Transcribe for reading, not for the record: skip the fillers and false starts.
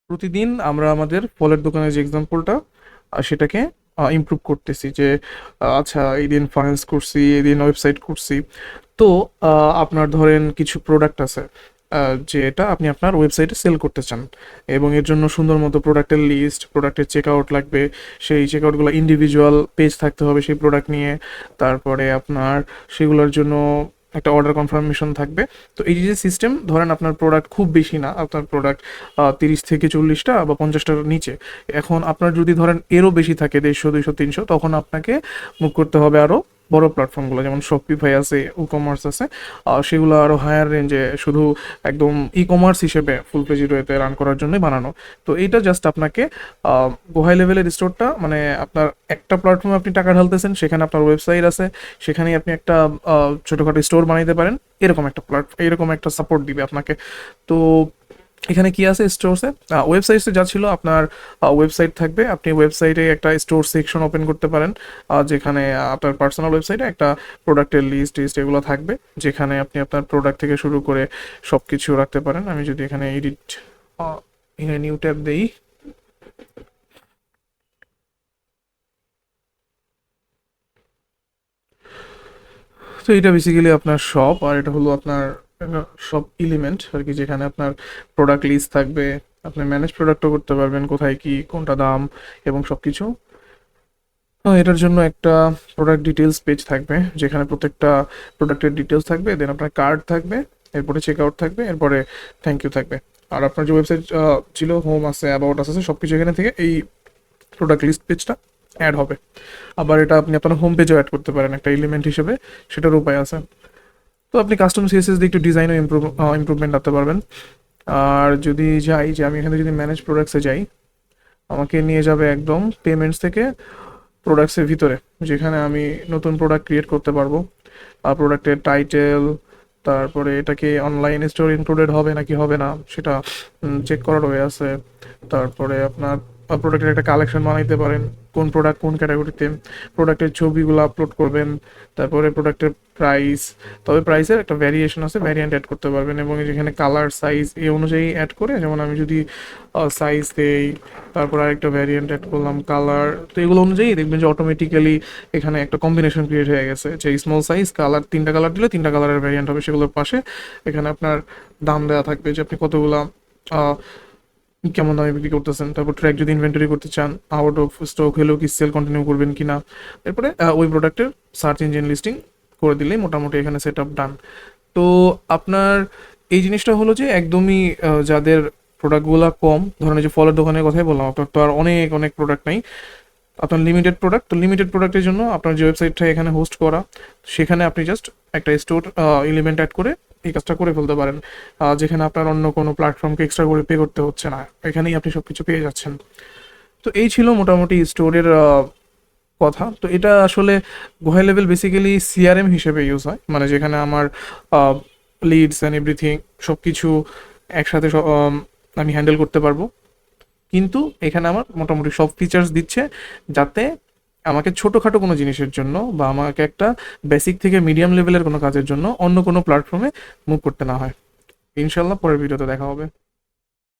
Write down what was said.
প্রতিদিন আমরা আমাদের ফলের দোকানের যে এক্সাম্পলটা সেটাকে ইমপ্রুভ করতেছি যে আচ্ছা এই দিন ফাইন্যান্স করছি, এই দিন ওয়েবসাইট করছি। তো আপনার ধরেন কিছু প্রোডাক্ট আছে যেটা আপনি আপনার ওয়েবসাইটে সেল করতে চান, এবং এর জন্য সুন্দর মতো প্রোডাক্টের লিস্ট, প্রোডাক্টের চেক আউট লাগবে। সেই চেক আউটগুলো ইন্ডিভিজুয়াল পেজ থাকতে হবে সেই প্রোডাক্ট নিয়ে। তারপরে আপনার সেগুলোর জন্য একটা অর্ডার কনফার্মেশন থাকবে। তো এই যে সিস্টেম, ধরেন আপনার প্রোডাক্ট খুব বেশি না, আপনার প্রোডাক্ট 30 থেকে 40টা বা 50টার নিচে। এখন আপনার যদি ধরেন এরও বেশি থাকে, 150, 200, 300, তখন আপনাকে মুভ করতে হবে আরও বড় প্ল্যাটফর্মগুলো, যেমন শপিফাই আছে, কমার্স আছে। সেগুলো আরও হায়ার রেঞ্জে, শুধু একদম ই কমার্স হিসেবে ফুল পেজ ওয়েতে রান করার জন্যই বানানো। তো এইটা জাস্ট আপনাকে হাই লেভেলের স্টোরটা, মানে আপনার একটা প্ল্যাটফর্মে আপনি টাকা ঢালতেছেন, সেখানে আপনার ওয়েবসাইট আছে, সেখানেই আপনি একটা ছোটোখাটো স্টোর বানাইতে পারেন। এরকম একটা এরকম একটা সাপোর্ট দিবে আপনাকে। তো এখানে কি আছে স্টোরসে, ওয়েবসাইটসে যা ছিল আপনার ওয়েবসাইট থাকবে, আপনি ওয়েবসাইটে একটা স্টোর সেকশন ওপেন করতে পারেন, যেখানে আপনার পার্সোনাল ওয়েবসাইটে একটা প্রোডাক্টের লিস্ট এগুলো থাকবে, যেখানে আপনি আপনার প্রোডাক্ট থেকে শুরু করে সব কিছু রাখতে পারেন। আমি যদি এখানে এডিট এখানে নিউ ট্যাব দেই, তো এটা বেসিক্যালি আপনার শপ, আর এটা হলো আপনার সব এলিমেন্ট আর কি, যেখানে আপনার প্রোডাক্ট লিস্ট থাকবে। আপনি ম্যানেজ প্রোডাক্টও করতে পারবেন, কোথায় কি কোনটা দাম এবং সব কিছু। এটার জন্য একটা প্রোডাক্ট ডিটেলস পেজ থাকবে, যেখানে প্রত্যেকটা প্রোডাক্টের ডিটেলস থাকবে, দেন আপনার কার্ড থাকবে, এরপরে চেক আউট থাকবে, এরপরে থ্যাংক ইউ থাকবে। আর আপনার যে ওয়েবসাইট ছিল, হোম আছে, অ্যাবাউট আছে, সব কিছু এখানে থেকে এই প্রোডাক্ট লিস্ট পেজটা অ্যাড হবে। আবার এটা আপনি আপনার হোম পেজেও অ্যাড করতে পারেন একটা এলিমেন্ট হিসেবে, সেটার উপায় আছে। তো আপনি কাস্টম সিএসএস দিয়ে একটু ডিজাইনও ইমপ্রুভমেন্ট আনতে পারবেন। আর যদি যাই, যে আমি এখানে যদি ম্যানেজ প্রোডাক্টসে যাই, আমাকে নিয়ে যাবে একদম পেমেন্টস থেকে প্রোডাক্টসের ভিতরে, যেখানে আমি নতুন প্রোডাক্ট ক্রিয়েট করতে পারবো। আর প্রোডাক্টের টাইটেল, তারপরে এটাকে অনলাইন স্টোর ইনক্লুডেড হবে নাকি হবে না সেটা চেক করার হয়ে আছে। তারপরে আপনার প্রোডাক্টের একটা কালেকশন বানাইতে পারেন, কোন প্রোডাক্ট কোন ক্যাটাগরিতে, প্রোডাক্টের ছবিগুলো আপলোড করবেন। তারপরে প্রোডাক্টের প্রাইস, তবে প্রাইসের একটা ভ্যারিয়েশন আছে, ভ্যারিয়েন্ট অ্যাড করতে পারবেন, এবং যেখানে কালার সাইজ এই অনুযায়ী অ্যাড করে, যেমন আমি যদি সাইজ দেই, তারপর আরেকটা ভ্যারিয়েন্ট অ্যাড করলাম কালার, তো এগুলো অনুযায়ী দেখবেন যে অটোমেটিক্যালি এখানে একটা কম্বিনেশন ক্রিয়েট হয়ে গেছে, যে স্মল সাইজ কালার, 3টা কালার দিলে 3টা কালারের ভ্যারিয়েন্ট হবে। সেগুলোর পাশে এখানে আপনার দাম দেওয়া থাকবে, যে আপনি কতগুলা কেমন দামে বিক্রি করতেছেন। তারপর ট্র্যাক যদি ইনভেন্টরি করতে চান, আউট অফ স্টক হলেও কি সেল কন্টিনিউ করবেন কিনা। এরপরে ওই প্রোডাক্টের সার্চ ইঞ্জিন লিস্টিং করে দিলেই মোটামুটি এখানে সেট আপ ডান। তো আপনার এই জিনিসটা হলো যে একদমই যাদের প্রোডাক্টগুলো কম, ধরেন এই যে ফলের দোকানের কথাই বললাম, আপনার তো আর অনেক অনেক প্রোডাক্ট নাই, আপনার লিমিটেড প্রোডাক্ট। তো লিমিটেড প্রোডাক্টের জন্য আপনার যে ওয়েবসাইটটা এখানে হোস্ট করা, সেখানে আপনি জাস্ট একটা স্টোর এলিমেন্ট অ্যাড করে এই কাজটা করে ফেলতে পারেন, যেখানে আপনার অন্য কোনো প্ল্যাটফর্মকে এক্সট্রা করে পে করতে হচ্ছে না, এখানেই আপনি সব কিছু পেয়ে যাচ্ছেন। তো এই ছিল মোটামুটি স্টোরের কথা। তো এটা আসলে গোহাই লেভেল বেসিক্যালি সিআরএম হিসেবে ইউজ হয়, মানে যেখানে আমার লিডস অ্যান্ড এভরিথিং সব কিছু একসাথে আমি হ্যান্ডেল করতে পারবো। কিন্তু এখানে আমার মোটামুটি সব ফিচার্স দিচ্ছে, যাতে আমাকে ছোটোখাটো কোনো জিনিসের জন্য বা আমাকে একটা বেসিক থেকে মিডিয়াম লেভেলের কোনো কাজের জন্য অন্য কোনো প্ল্যাটফর্মে মুভ করতে না হয়। ইনশাল্লাহ পরের ভিডিওতে দেখা হবে।